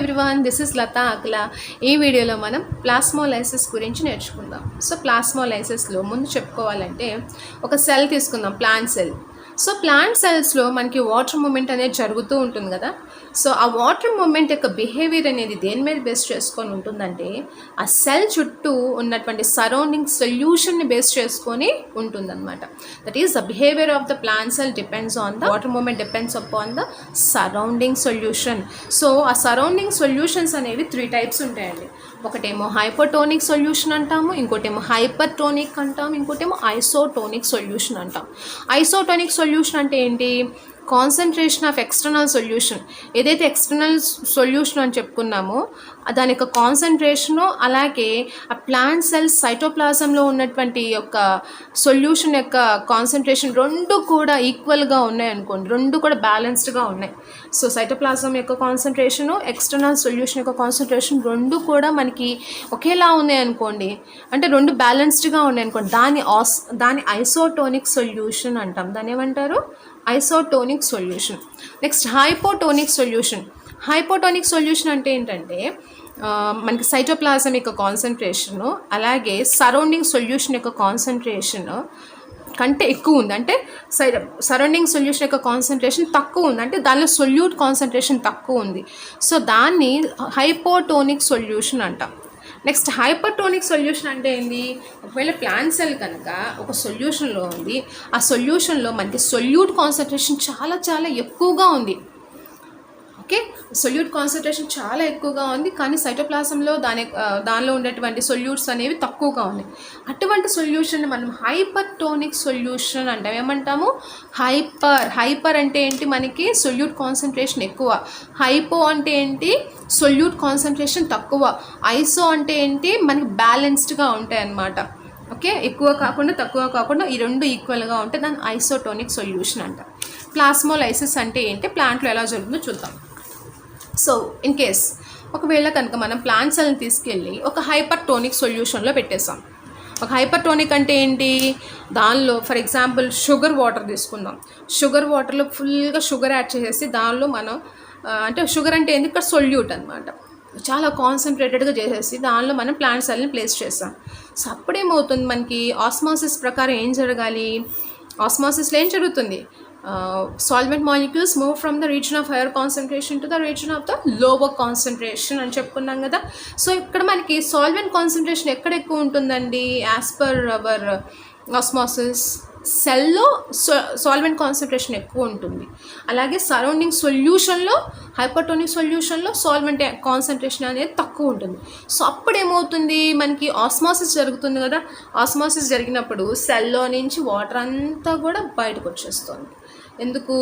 Everyone, this is Lata అఖిల. ఈ వీడియోలో మనం ప్లాస్మోలైసిస్ గురించి నేర్చుకుందాం. సో ప్లాస్మోలైసిస్లో ముందు చెప్పుకోవాలంటే ఒక సెల్ తీసుకుందాం, ప్లాంట్ సెల్. సో ప్లాంట్ సెల్స్లో మనకి వాటర్ మూమెంట్ అనేది జరుగుతూ ఉంటుంది కదా. సో ఆ వాటర్ మూమెంట్ యొక్క బిహేవియర్ అనేది దేని మీద బేస్ చేసుకొని ఉంటుందంటే ఆ సెల్ చుట్టూ ఉన్నటువంటి సరౌండింగ్ సొల్యూషన్ని బేస్ చేసుకొని ఉంటుందన్నమాట. That is the behaviour of the plant cell depends on the water movement depends upon the surrounding solution. So ఆ సరౌండింగ్ సొల్యూషన్స్ అనేవి 3 టైప్స్ ఉంటాయండి. ఒకటేమో హైపోటోనిక్ సొల్యూషన్ అంటాము, ఇంకోటేమో హైపర్టోనిక్ అంటాము, ఇంకోటేమో ఐసోటోనిక్ సొల్యూషన్ అంటాం. ఐసోటోనిక్ సొల్యూషన్ అంటే ఏంటి? Concentration of external solution. ఏదైతే ఎక్స్టర్నల్ సొల్యూషన్ అని చెప్పుకున్నామో దాని యొక్క కాన్సన్ట్రేషను, అలాగే ఆ ప్లాంట్ సెల్స్ సైటోప్లాజంలో ఉన్నటువంటి యొక్క సొల్యూషన్ యొక్క కాన్సన్ట్రేషన్ రెండు కూడా ఈక్వల్గా ఉన్నాయి అనుకోండి, రెండు కూడా బ్యాలెన్స్డ్గా ఉన్నాయి. సో సైటోప్లాజం యొక్క కాన్సన్ట్రేషను, ఎక్స్టర్నల్ సొల్యూషన్ యొక్క కాన్సన్ట్రేషన్ రెండు కూడా మనకి ఒకేలా ఉన్నాయి అనుకోండి, అంటే రెండు బ్యాలెన్స్డ్గా ఉన్నాయి అనుకోండి, దాని ఐసోటోనిక్ సొల్యూషన్ అంటాం. దాన్ని ఏమంటారు? Isotonic solution. Next hypotonic solution. Hypotonic solution అంటే ఏంటంటే మనకి సైటోప్లాజం యొక్క కాన్సన్ట్రేషను అలాగే సరౌండింగ్ సొల్యూషన్ యొక్క కాన్సన్ట్రేషన్ కంటే ఎక్కువ ఉంది, అంటే సరౌండింగ్ సొల్యూషన్ యొక్క కాన్సన్ట్రేషన్ తక్కువ ఉంది, అంటే దానిలో సొల్యూట్ కాన్సన్ట్రేషన్ తక్కువ ఉంది. సో దాన్ని హైపోటోనిక్ సొల్యూషన్ అంటాం. నెక్స్ట్ హైపర్టోనిక్ సొల్యూషన్ అంటే ఏంది? ఒకవేళ ప్లాంట్ సెల్ కనుక ఒక సొల్యూషన్లో ఉంది, ఆ సొల్యూషన్లో మనకి సొల్యూట్ కాన్సన్ట్రేషన్ చాలా చాలా ఎక్కువగా ఉంది. ఓకే, సొల్యూట్ కాన్సన్ట్రేషన్ చాలా ఎక్కువగా ఉంది, కానీ సైటోప్లాజంలో దానిలో ఉండేటువంటి సొల్యూట్స్ అనేవి తక్కువగా ఉన్నాయి. అటువంటి సొల్యూషన్ మనం హైపర్టోనిక్ సొల్యూషన్ అంటాం. ఏమంటాము? హైపర్ అంటే ఏంటి? మనకి సొల్యూట్ కాన్సన్ట్రేషన్ ఎక్కువ. హైపో అంటే ఏంటి? సొల్యూట్ కాన్సన్ట్రేషన్ తక్కువ. ఐసో అంటే ఏంటి? మనకి బ్యాలెన్స్డ్గా ఉంటాయి అన్నమాట. ఓకే, ఎక్కువ కాకుండా తక్కువ కాకుండా ఈ రెండు ఈక్వల్గా ఉంటే దాన్ని ఐసోటోనిక్ సొల్యూషన్ అంటాం. ప్లాస్మోలైసిస్ అంటే ఏంటి? ప్లాంట్లో ఎలా జరుగుతుందో చూద్దాం. సో ఇన్ కేస్ ఒకవేళ కనుక మనం ప్లాంట్ సెల్ని తీసుకెళ్ళి ఒక హైపర్టోనిక్ సొల్యూషన్లో పెట్టేసాం. ఒక హైపర్టోనిక్ అంటే ఏంటి? దానిలో ఫర్ ఎగ్జాంపుల్ షుగర్ వాటర్ తీసుకుందాం. షుగర్ వాటర్లో ఫుల్గా షుగర్ యాడ్ చేసేసి దానిలో మనం అంటే షుగర్ అంటే ఏంటి? ఇక్కడ సొల్యూట్ అనమాట, చాలా కాన్సన్ట్రేటెడ్గా చేసేసి దానిలో మనం ప్లాంట్ సెల్ని ప్లేస్ చేస్తాం. సో అప్పుడేమవుతుంది? మనకి ఆస్మాసిస్ ప్రకారం ఏం జరగాలి? ఆస్మాసిస్లో ఏం జరుగుతుంది? solvent molecules move from the region of higher concentration to the region of the lower concentration అని చెప్పుకున్నాం కదా. సో ఇక్కడ మనకి సాల్వెంట్ కాన్సన్ట్రేషన్ ఎక్కడ ఎక్కువ ఉంటుందండి? యాజ్ పర్ అవర్ ఆస్మాసిస్ సెల్లో సాల్వెంట్ కాన్సన్ట్రేషన్ ఎక్కువ ఉంటుంది. అలాగే సరౌండింగ్ సొల్యూషన్లో హైపర్టోనిక్ సొల్యూషన్లో సాల్వెంట్ కాన్సన్ట్రేషన్ అనేది తక్కువ ఉంటుంది. సో అప్పుడు ఏమవుతుంది? మనకి ఆస్మాసిస్ జరుగుతుంది కదా. ఆస్మాసిస్ జరిగినప్పుడు సెల్లో నుంచి వాటర్ అంతా కూడా బయటకు వచ్చేస్తుంది. ఎందుకు?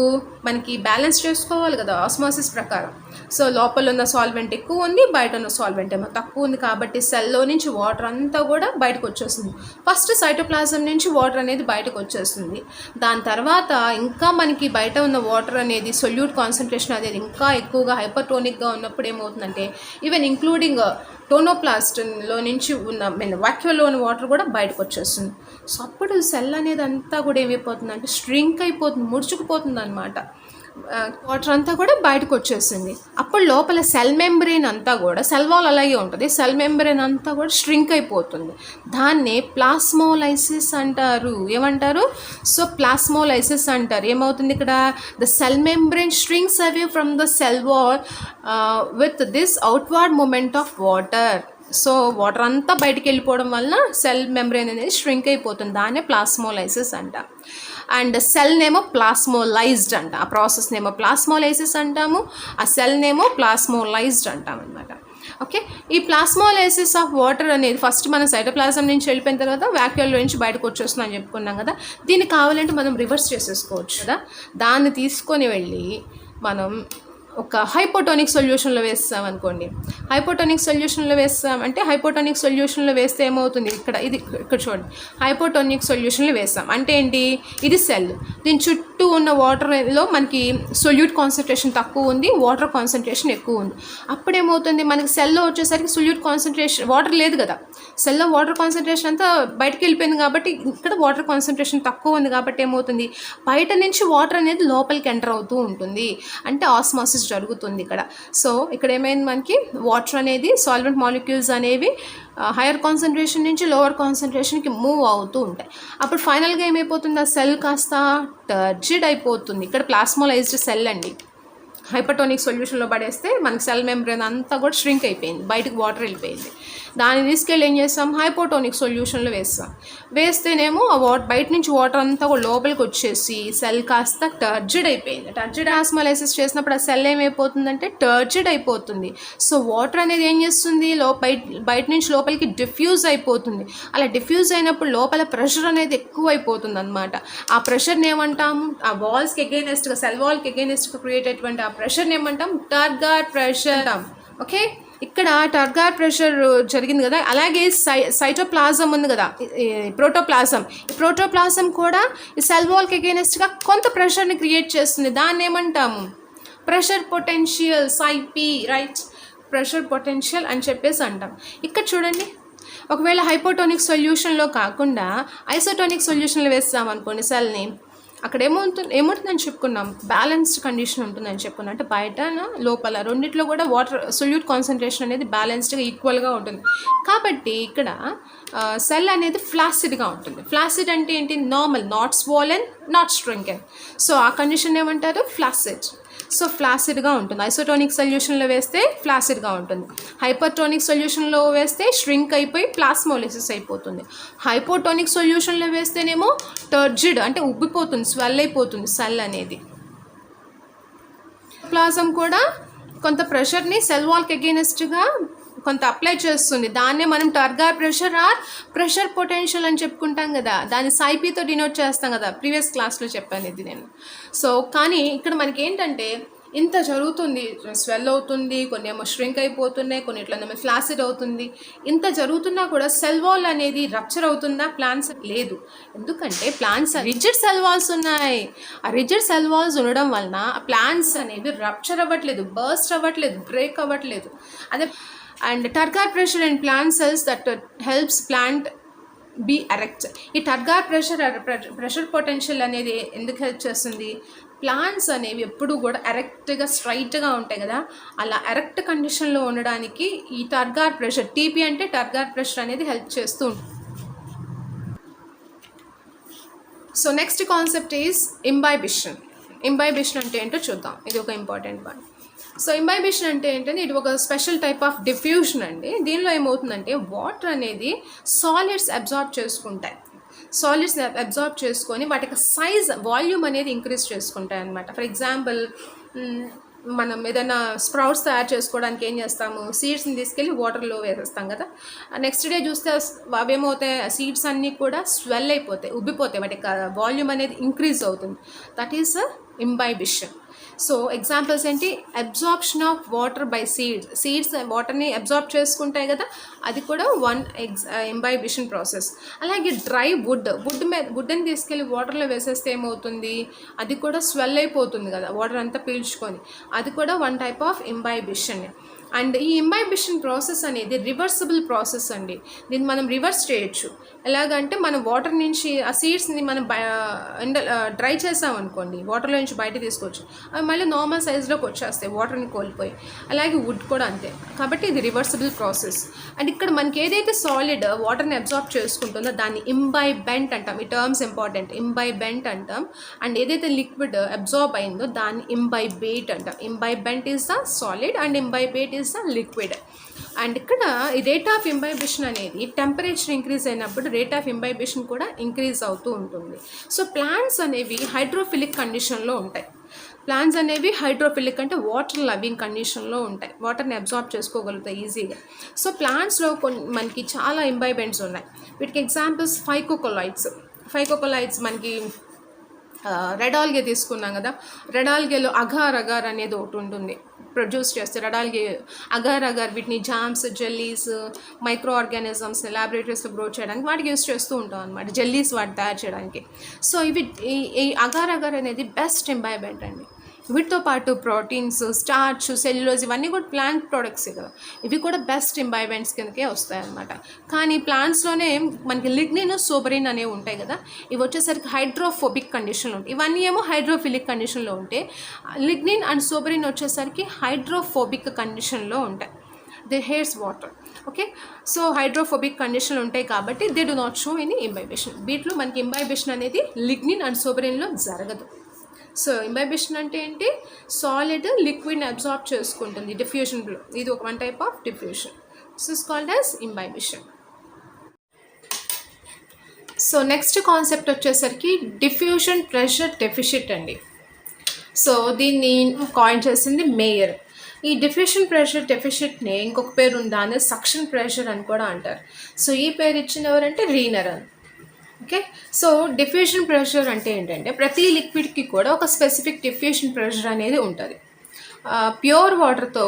మనకి బ్యాలెన్స్ చేసుకోవాలి కదా ఆస్మాసిస్ ప్రకారం. సో లోపల ఉన్న సాల్వెంట్ ఎక్కువ ఉంది, బయట ఉన్న సాల్వెంట్ ఏమో తక్కువ ఉంది, కాబట్టి సెల్లో నుంచి వాటర్ అంతా కూడా బయటకు వచ్చేస్తుంది. ఫస్ట్ సైటోప్లాజం నుంచి వాటర్ అనేది బయటకు వచ్చేస్తుంది. దాని తర్వాత ఇంకా మనకి బయట ఉన్న వాటర్ అనేది సొల్యూట్ కాన్సన్ట్రేషన్ అనేది ఇంకా ఎక్కువగా హైపర్టోనిక్గా ఉన్నప్పుడు ఏమవుతుందంటే ఈవెన్ ఇంక్లూడింగ్ టోనోప్లాస్ట్లో నుంచి ఉన్న వాక్యూలో ఉన్న వాటర్ కూడా బయటకు వచ్చేస్తుంది. సో అప్పుడు సెల్ అనేది అంతా కూడా ఏమైపోతుందంటే స్ట్రింక్ అయిపోతుంది, ముడుచుకుపోతుంది అనమాట. వాటర్ అంతా కూడా బయటకు వచ్చేసింది. అప్పుడు లోపల సెల్ మెంబ్రెయిన్ అంతా కూడా, సెల్ వాల్ అలాగే ఉంటుంది, సెల్ మెంబ్రెయిన్ అంతా కూడా స్ట్రింక్ అయిపోతుంది. దాన్నే ప్లాస్మోలైసిస్ అంటారు. ఏమంటారు? సో ప్లాస్మోలైసిస్ అంటారు. ఏమవుతుంది ఇక్కడ? The cell membrane shrinks away from the cell wall with this outward movement of water. So water అంతా బయటికి వెళ్ళిపోవడం వలన సెల్ మెంబ్రెయిన్ అనేది స్ట్రింక్ అయిపోతుంది. దాన్నే ప్లాస్మోలైసిస్ అంట. అండ్ సెల్ నేమో ప్లాస్మోలైజ్డ్ అంట. ఆ ప్రాసెస్ నేమో ప్లాస్మోలైసిస్ అంటాము, ఆ సెల్ నేమో ప్లాస్మోలైజ్డ్ అంటాం అనమాట. ఓకే, ఈ ప్లాస్మోలైసిస్ ఆఫ్ వాటర్ అనేది ఫస్ట్ మనం సైటోప్లాజం నుంచి వెళ్ళిపోయిన తర్వాత వ్యాక్యూల్లో నుంచి బయటకు వచ్చేస్తున్నాం అని చెప్పుకున్నాం కదా. దీన్ని కావాలంటే మనం రివర్స్ చేసేసుకోవచ్చు కదా. దాన్ని తీసుకొని వెళ్ళి మనం ఒక హైపోటోనిక్ సొల్యూషన్లో వేస్తాం అనుకోండి. హైపోటోనిక్ సొల్యూషన్లో వేస్తామంటే హైపోటోనిక్ సొల్యూషన్లో వేస్తే ఏమవుతుంది? ఇక్కడ చూడండి, హైపోటోనిక్ సొల్యూషన్లో వేస్తాం అంటే ఏంటి? ఇది సెల్, దీని చుట్టూ చుట్టూ ఉన్న వాటర్లో మనకి సొల్యూట్ కాన్సన్ట్రేషన్ తక్కువ ఉంది, వాటర్ కాన్సన్ట్రేషన్ ఎక్కువ ఉంది. అప్పుడేమవుతుంది, మనకి సెల్లో వచ్చేసరికి సొల్యూట్ కాన్సన్ట్రేషన్ వాటర్ లేదు కదా, సెల్లో వాటర్ కాన్సన్ట్రేషన్ అంతా బయటకు వెళ్ళిపోయింది కాబట్టి ఇక్కడ వాటర్ కాన్సన్ట్రేషన్ తక్కువ ఉంది కాబట్టి ఏమవుతుంది, బయట నుంచి వాటర్ అనేది లోపలికి ఎంటర్ అవుతూ ఉంటుంది, అంటే ఆస్మాసిస్ జరుగుతుంది ఇక్కడ. సో ఇక్కడ ఏమైంది, మనకి వాటర్ అనేది సాల్వెంట్ మాలిక్యూల్స్ అనేవి హైయర్ కాన్సన్ట్రేషన్ నుంచి లోవర్ కాన్సన్ట్రేషన్కి మూవ్ అవుతూ ఉంటాయి. అప్పుడు ఫైనల్గా ఏమైపోతుంది, ఆ సెల్ కాస్త టర్జిడ్ అయిపోతుంది. ఇక్కడ ప్లాస్మోలైజ్డ్ సెల్ అండి, హైపర్టోనిక్ సొల్యూషన్లో పడేస్తే మనకి సెల్ మెంబ్రేన్ అంతా కూడా ష్రింక్ అయిపోయింది, బయటకు వాటర్ వెళ్ళిపోయింది. దాన్ని తీసుకెళ్ళి ఏం చేస్తాం, హైపోటోనిక్ సొల్యూషన్లో వేస్తాం. వేస్తేనేమో ఆ బయట నుంచి వాటర్ అంతా కూడా లోపలికి వచ్చేసి సెల్ కాస్త టర్జిడ్ అయిపోయింది. టర్జిడ్ ఆస్మోలైసిస్ చేసినప్పుడు ఆ సెల్ ఏమైపోతుందంటే టర్జిడ్ అయిపోతుంది. సో వాటర్ అనేది ఏం చేస్తుంది, బయట నుంచి లోపలికి డిఫ్యూజ్ అయిపోతుంది. అలా డిఫ్యూజ్ అయినప్పుడు లోపల ప్రెషర్ అనేది ఎక్కువ అయిపోతుంది అనమాట. ఆ ప్రెషర్ని ఏమంటాము, ఆ వాల్స్కి ఎగైనెస్ట్గా, సెల్ వాల్కి ఎగైనెస్ట్గా క్రియేట్ అయ్యేటువంటి ఆ ప్రెషర్ని ఏమంటాం, టర్గర్ ప్రెషర్. ఓకే, ఇక్కడ టర్గర్ ప్రెషర్ జరిగింది కదా. అలాగే సైటోప్లాజం ఉంది కదా, ప్రోటోప్లాజం. ఈ ప్రోటోప్లాజం కూడా ఈ సెల్ వాల్కి ఎగైనెస్ట్గా కొంత ప్రెషర్ని క్రియేట్ చేస్తుంది. దాన్ని ఏమంటాము, pressure potential, psi p, right, pressure potential అని చెప్పేసి అంటాం. ఇక్కడ చూడండి, ఒకవేళ హైపోటోనిక్ సొల్యూషన్లో కాకుండా ఐసోటోనిక్ సొల్యూషన్లో వేస్తాం అనుకోండి సెల్ని, అక్కడ ఏమవుతుందని చెప్పుకున్నాం, బ్యాలెన్స్డ్ కండిషన్ ఉంటుందని చెప్పుకున్నాం. అంటే బయట లోపల రెండిట్లో కూడా వాటర్ సొల్యూట్ కాన్సన్ట్రేషన్ అనేది బ్యాలెన్స్డ్గా ఈక్వల్గా ఉంటుంది. కాబట్టి ఇక్కడ సెల్ అనేది ఫ్లాసిడ్గా ఉంటుంది. ఫ్లాసిడ్ అంటే ఏంటి, normal, not swollen, not shrunken. So ఆ కండిషన్ ఏమంటారు, ఫ్లాసిడ్. సో ఫ్లాసిడ్గా ఉంటుంది. ఐసోటోనిక్ సొల్యూషన్లో వేస్తే ఫ్లాసిడ్గా ఉంటుంది. హైపర్టోనిక్ సొల్యూషన్లో వేస్తే ష్రింక్ అయిపోయి ప్లాస్మోలిసిస్ అయిపోతుంది. హైపోటోనిక్ సొల్యూషన్లో వేస్తేనేమో టర్జిడ్, అంటే ఉబ్బిపోతుంది, స్వెల్ అయిపోతుంది సెల్ అనేది. ప్లాజం కూడా కొంత ప్రెషర్ని సెల్ వాల్కి అగైనెస్ట్గా కొంత అప్లై చేస్తుంది. దాన్నే మనం turgor pressure or pressure potential అని చెప్పుకుంటాం కదా, దాన్ని సైపీతో డినోట్ చేస్తాం కదా, ప్రీవియస్ క్లాస్లో చెప్పాను ఇది నేను. సో కానీ ఇక్కడ మనకి ఏంటంటే ఇంత జరుగుతుంది, స్వెల్ అవుతుంది, కొన్ని ఏమో ష్రింక్ అయిపోతున్నాయి, కొన్ని ఇట్లా ఫ్లాసిడ్ అవుతుంది. ఇంత జరుగుతున్నా కూడా సెల్ వాల్ అనేది రప్చర్ అవుతుందా, ప్లాంట్స్ లేదు. ఎందుకంటే ప్లాంట్స్ రిజిడ్ సెల్ వాల్స్ ఉన్నాయి. ఆ రిజిడ్ సెల్ వాల్స్ ఉండడం వలన ఆ ప్లాంట్స్ అనేవి రప్చర్ అవ్వట్లేదు, బర్స్ట్ అవ్వట్లేదు, బ్రేక్ అవ్వట్లేదు. అదే and turgor pressure in plant cells that helps plant be erect. ఈ టర్గర్ ప్రెషర్ పొటెన్షియల్ అనేది ఎందుకు హెల్ప్ చేస్తుంది, ప్లాంట్స్ అనేవి ఎప్పుడు కూడా ఎరెక్ట్గా స్ట్రైట్గా ఉంటాయి కదా, అలా ఎరెక్ట్ కండిషన్లో ఉండడానికి ఈ టర్గర్ ప్రెషర్, టీపీ అంటే టర్గర్ ప్రెషర్ అనేది హెల్ప్ చేస్తూ ఉంటుంది. So next concept is imbibition. Imbibition అంటే ఏంటో చూద్దాం, ఇది ఒక ఇంపార్టెంట్ వన్. సో ఇంబైబిషన్ అంటే ఏంటంటే ఇది ఒక స్పెషల్ టైప్ ఆఫ్ డిఫ్యూషన్ అండి. దీనిలో ఏమవుతుందంటే వాటర్ అనేది సాలిడ్స్ అబ్జార్బ్ చేసుకుంటాయి. సాలిడ్స్ అబ్జార్బ్ చేసుకొని వాటి యొక్క సైజ్, వాల్యూమ్ అనేది ఇంక్రీజ్ చేసుకుంటాయి అన్నమాట. ఫర్ ఎగ్జాంపుల్ మనం ఏదైనా స్ప్రౌట్స్ తయారు చేసుకోవడానికి ఏం చేస్తాము, సీడ్స్ని తీసుకెళ్ళి వాటర్లో వేసేస్తాం కదా. నెక్స్ట్ డే చూస్తే అవేమవుతాయి, సీడ్స్ అన్నీ కూడా స్వెల్ అయిపోతాయి, ఉబ్బిపోతాయి, వాటి వాల్యూమ్ అనేది ఇంక్రీజ్ అవుతుంది. That is imbibition. So examples ఏంటి, absorption of water by seeds వాటర్ని అబ్జార్బ్ చేసుకుంటాయి కదా, అది కూడా వన్ ఇంబైబిషన్ ప్రాసెస్. అలాగే డ్రై వుడ్ని తీసుకెళ్ళి వాటర్లో వేసేస్తే ఏమవుతుంది, అది కూడా స్వెల్ అయిపోతుంది కదా, వాటర్ అంతా పీల్చుకొని, అది కూడా one type of imbibition. And ఈ ఇంబైబిషన్ ప్రాసెస్ అనేది రివర్సిబుల్ ప్రాసెస్ అండి. దీన్ని మనం రివర్స్ చేయొచ్చు. ఎలాగంటే మనం వాటర్ నుంచి ఆ సీడ్స్ని మనం డ్రై చేసామనుకోండి, వాటర్లో నుంచి బయట తీసుకోవచ్చు, అవి మళ్ళీ నార్మల్ సైజ్లోకి వచ్చేస్తాయి వాటర్ని కోల్పోయి. అలాగే వుడ్ కూడా అంతే. కాబట్టి ఇది రివర్సిబుల్ ప్రాసెస్. అండ్ ఇక్కడ మనకి ఏదైతే సాలిడ్ వాటర్ని అబ్జార్బ్ చేసుకుంటుందో దాన్ని ఇంబైబెంట్ అంటాం. ఈ టర్మ్స్ ఇంపార్టెంట్, ఇంబైబెంట్ అంటాం. అండ్ ఏదైతే లిక్విడ్ అబ్జార్బ్ అయిందో దాన్ని ఇంబైబేట్ అంటాం. Imbibant is the solid and imbibate is the liquid. And ఇక్కడ ఈ రేట్ ఆఫ్ ఇంబైబిషన్ అనేది టెంపరేచర్ ఇంక్రీజ్ అయినప్పుడు రేట్ ఆఫ్ ఇంబైబిషన్ కూడా ఇంక్రీజ్ అవుతూ ఉంటుంది. సో ప్లాంట్స్ అనేవి హైడ్రోఫిలిక్ కండిషన్లో ఉంటాయి. ప్లాంట్స్ అనేవి హైడ్రోఫిలిక్ అంటే వాటర్ లవింగ్ కండిషన్లో ఉంటాయి, వాటర్ని అబ్జార్బ్ చేసుకోగలుగుతాయి ఈజీగా. సో ప్లాంట్స్లో మనకి చాలా ఇంబైబెంట్స్ ఉన్నాయి. వీటికి ఎగ్జాంపుల్స్ ఫైకోకొలైట్స్ మనకి రెడ్ ఆల్గే తీసుకున్నాం కదా, రెడ్ ఆల్గేలో అగార్ అనేది ఒకటి ఉంటుంది. ప్రొడ్యూస్ చేస్తారు. అలాగే అగర్ అగర్ వీటిని జామ్స్, జెల్లీస్, మైక్రో ఆర్గానిజమ్స్ ల్యాబొరేటరీస్లో గ్రో చేయడానికి వాటికి యూస్ చేస్తూ ఉంటాం అనమాట, జెల్లీస్ వాటి తయారు చేయడానికి. సో ఇవి ఈ అగర్ అగర్ అనేది బెస్ట్ ఇంబైబెంట్ అండి. వీటితో పాటు ప్రోటీన్స్, స్టార్చ్, సెల్యులోజ్ ఇవన్నీ కూడా ప్లాంట్ ప్రోడక్ట్సే కదా, ఇవి కూడా బెస్ట్ ఇంబైబెంట్స్ కిందకే వస్తాయన్నమాట. కానీ ప్లాంట్స్లోనే మనకి లిగ్నిన్, సోబరిన్ అనేవి ఉంటాయి కదా, ఇవి వచ్చేసరికి హైడ్రోఫోబిక్ కండిషన్లో ఉంటాయి. ఇవన్నీ ఏమో హైడ్రోఫిలిక్ కండిషన్లో ఉంటాయి. లిగ్నిన్ అండ్ సోబరిన్ వచ్చేసరికి హైడ్రోఫోబిక్ కండిషన్లో ఉంటాయి. They hates water. Okay, so hydrophobic కండిషన్లు ఉంటాయి కాబట్టి they do not show any imbibition. వీటిలో మనకి ఇంబైబేషన్ అనేది లిగ్నిన్ అండ్ సోబరిన్లో జరగదు. సో ఇంబైబేషన్ అంటే ఏంటి? సాలిడ్ లిక్విడ్ని అబ్జార్బ్ చేసుకుంటుంది డిఫ్యూజన్లో. ఇది ఒక one type of diffusion. So is called as imbibition. So next concept వచ్చేసరికి డిఫ్యూజన్ ప్రెషర్ డెఫిషిట్ అండి. సో దీన్ని కాయిన్ చేసింది మేయర్. ఈ డిఫ్యూషన్ ప్రెషర్ డెఫిషిట్ని ఇంకొక పేరు ఉంది, దాన్ని సక్షన్ ప్రెషర్ అని కూడా అంటారు. సో ఈ పేరు ఇచ్చిన ఎవరంటే రీనర్ అని. ఓకే, సో డిఫ్యూషన్ ప్రెషర్ అంటే ఏంటంటే ప్రతి లిక్విడ్కి కూడా ఒక స్పెసిఫిక్ డిఫ్యూషన్ ప్రెషర్ అనేది ఉంటుంది. ప్యూర్ వాటర్తో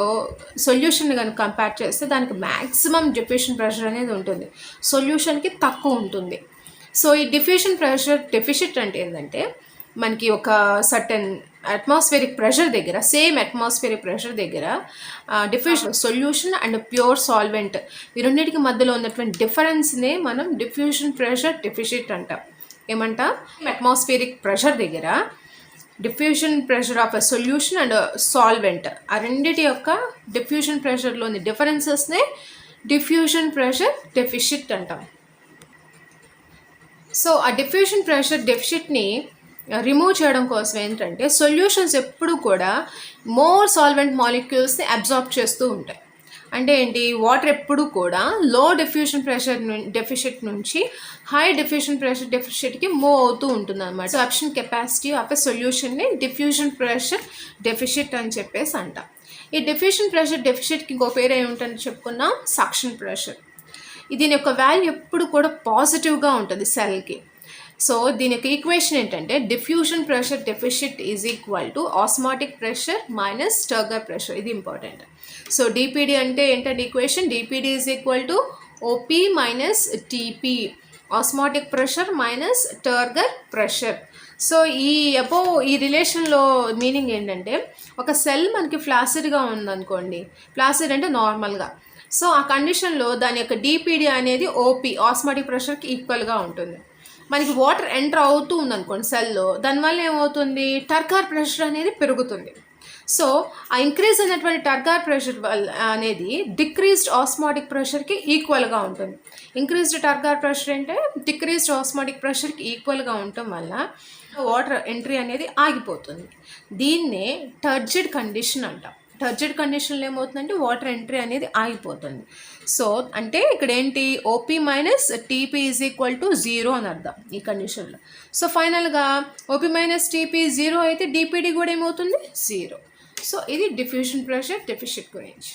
సొల్యూషన్ కనుక కంపేర్ చేస్తే దానికి మ్యాక్సిమం డిఫ్యూషన్ ప్రెషర్ అనేది ఉంటుంది, సొల్యూషన్కి తక్కువ ఉంటుంది. సో ఈ డిఫ్యూషన్ ప్రెషర్ డెఫిషిట్ అంటే ఏంటంటే మనకి ఒక సర్టెన్ అట్మాస్ఫియరిక్ ప్రెషర్ దగ్గర, సేమ్ అట్మాస్ఫియరిక్ ప్రెషర్ దగ్గర diffusion solution and pure solvent ఈ రెండింటికి మధ్యలో ఉన్నటువంటి డిఫరెన్స్నే మనం డిఫ్యూషన్ ప్రెషర్ డెఫిషిట్ అంటాం. ఏమంటాం? అట్మాస్ఫియరిక్ ప్రెషర్ దగ్గర diffusion pressure of a solution and solvent, ఆ రెండింటి యొక్క డిఫ్యూషన్ ప్రెషర్లోని డిఫరెన్సెస్నే డిఫ్యూషన్ ప్రెషర్ డెఫిషిట్ అంటాం. సో ఆ డిఫ్యూషన్ ప్రెషర్ డెఫిషిట్ని రిమూవ్ చేయడం కోసం ఏంటంటే సొల్యూషన్స్ ఎప్పుడు కూడా మోర్ సాల్వెంట్ మాలిక్యూల్స్ని అబ్జార్బ్ చేస్తూ ఉంటాయి. అంటే ఏంటి? వాటర్ ఎప్పుడు కూడా లో డిఫ్యూషన్ ప్రెషర్ డెఫిషిట్ నుంచి హై డిఫ్యూషన్ ప్రెషర్ డెఫిషిట్కి మూవ్ అవుతూ ఉంటుంది అనమాట. So absorption capacity of a సొల్యూషన్ని డిఫ్యూషన్ ప్రెషర్ డెఫిషిట్ అని చెప్పేసి అంటాం. ఈ డిఫ్యూషన్ ప్రెషర్ డెఫిషిట్కి ఇంకో పేరు ఏముంటుందని చెప్పుకున్నాం, సక్షన్ ప్రెషర్. దీని యొక్క వాల్యూ ఎప్పుడు కూడా పాజిటివ్గా ఉంటుంది సెల్కి. సో దీని యొక్క ఈక్వేషన్ ఏంటంటే diffusion pressure deficit is equal to osmotic pressure minus turgor pressure. ఇది ఇంపార్టెంట్. సో డిపిడి అంటే ఏంటంటే equation DPD is equal to OP minus TP, osmotic pressure minus turgor pressure. So ఈ రిలేషన్లో మీనింగ్ ఏంటంటే ఒక సెల్ మనకి ఫ్లాసిడ్గా ఉందనుకోండి, ఫ్లాసిడ్ అంటే నార్మల్గా, సో ఆ కండిషన్లో దాని యొక్క డిపిడి అనేది ఓపి ఆస్మాటిక్ ప్రెషర్కి ఈక్వల్గా ఉంటుంది. మనకి వాటర్ ఎంటర్ అవుతూ ఉందనుకోండి సెల్లో, దానివల్ల ఏమవుతుంది? టర్గర్ ప్రెషర్ అనేది పెరుగుతుంది. సో ఆ ఇంక్రీజ్ అయినటువంటి టర్గర్ ప్రెషర్ అనేది డిక్రీజ్డ్ ఆస్మాటిక్ ప్రెషర్కి ఈక్వల్గా ఉంటుంది. ఇంక్రీజ్డ్ టర్గర్ ప్రెషర్ అంటే డిక్రీజ్డ్ ఆస్మాటిక్ ప్రెషర్కి ఈక్వల్గా ఉండటం వల్ల వాటర్ ఎంట్రీ అనేది ఆగిపోతుంది. దీన్నే టర్జిడ్ కండిషన్ అంటాం. టర్జిడ్ కండిషన్లో ఏమవుతుందంటే వాటర్ ఎంట్రీ అనేది ఆగిపోతుంది. సో అంటే ఇక్కడ ఏంటి? OP minus TP is equal to 0 అని అర్థం ఈ కండిషన్లో. సో ఫైనల్గా ఓపీ మైనస్ టీపీ 0 అయితే డిపిడి కూడా ఏమవుతుంది? 0. సో ఇది డిఫ్యూషన్ ప్రెషర్ డెఫిషిట్ గురించి.